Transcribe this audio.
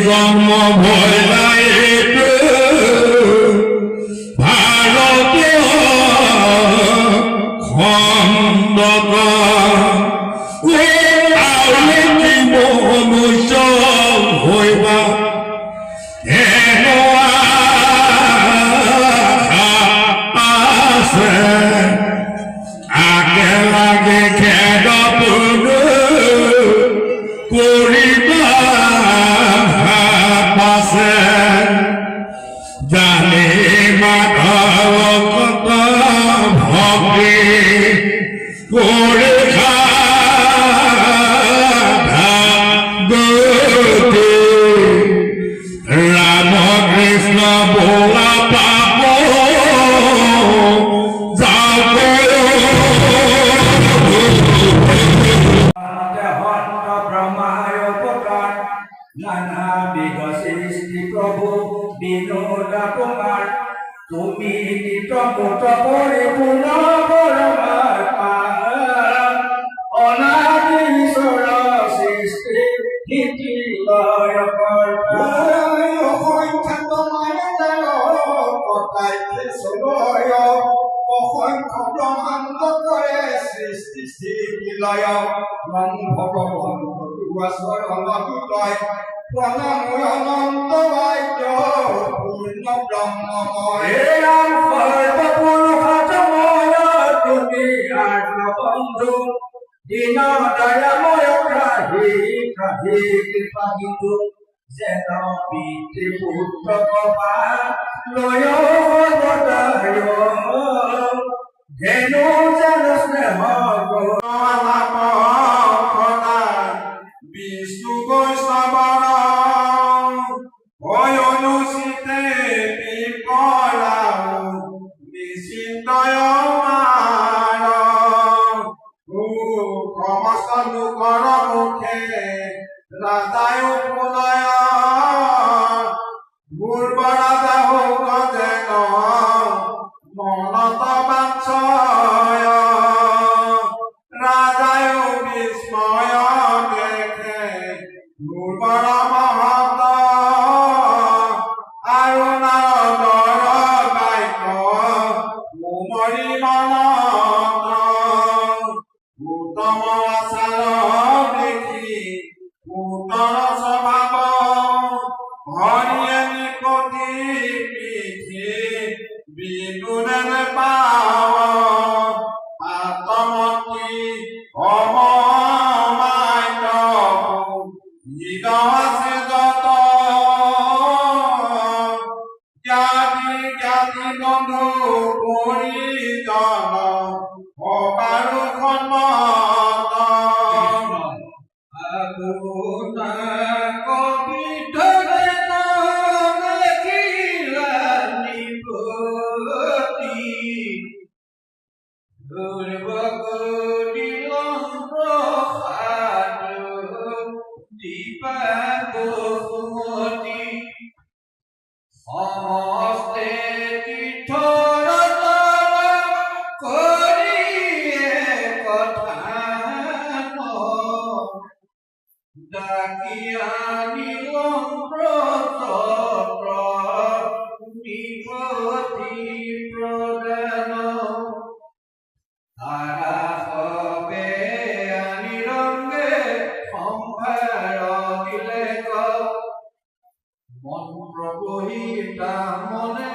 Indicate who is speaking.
Speaker 1: জন্ম ভয় ভারতীয় খণ্ডক মনুষ্য হইবা আছে আগে লাগে খেদ করিবা পাছে জানে মাধব কত ভক্তি করে রাম কৃষ্ণ বোলা পাব
Speaker 2: নানা বিঘ সৃষ্টি প্রভু বিনোদা তোমার তুমি নিতমুত পরিপূর্ণ পরমাত্মা অনাদি ঈশ্বর সৃষ্টি নীতি লয় কৰ্তা অসংখ্যাত মায়াজাল কটাইতে চলয় অসংখ্য ব্ৰহ্মাণ্ড কৰে সৃষ্টি স্থিতি লয় নম ভগৱান চৰণবিতয় প্ৰণম অনন্ত বাদ্য পূৰ্ণ ব্ৰহ্মময় হে ৰাম সৰ্বপুৰুষাৰ্থময় তুমি আৰ্যবন্ধু দীন দয়াময় ত্ৰাহি ত্ৰাহি কৃপা সিন্ধু যেন পিতৃপুত্ৰ কপা লয় সৰ্বদায় ধেনু যেন স্নেহ বিষ্ণু বৈষ্ণৱৰ অনুচিতে পিপলা নিশ্চিন্তয় সমস্ত লোকৰ মুখে ৰাজায় পুনয় পূৰ্ব ৰাজা হৌক যেন মনত বাঞ্ছয় ৰাজায় বিস্ময় দুৰ্বল মহত আৰু নাৰদৰ বাক্য মোমৰি মনত উত্তম আচাৰ দেখি উত্তৰ স্বভাৱ হৰিয়ে নিপতি পিঠি বিদুৰে পাৱ আত্মমতি আছে যত জ্ঞাতি জ্ঞাতি বন্ধু পৰিজন অপাৰু সন্মত আগুনা কপিঠৰে দেখিলা নিপতি দুৰ্বগতিল প্ৰসাদ দীপাবতি সমস্তে তীৰ্থৰ কৰিয়ে কথা ডাকি আনিল প্ৰযত্ৰ নিপতি প্ৰদান তাৰা সবে আনি ৰংগে সম্ভাৰ দিলে মন্ত্ৰ বহিতা মনে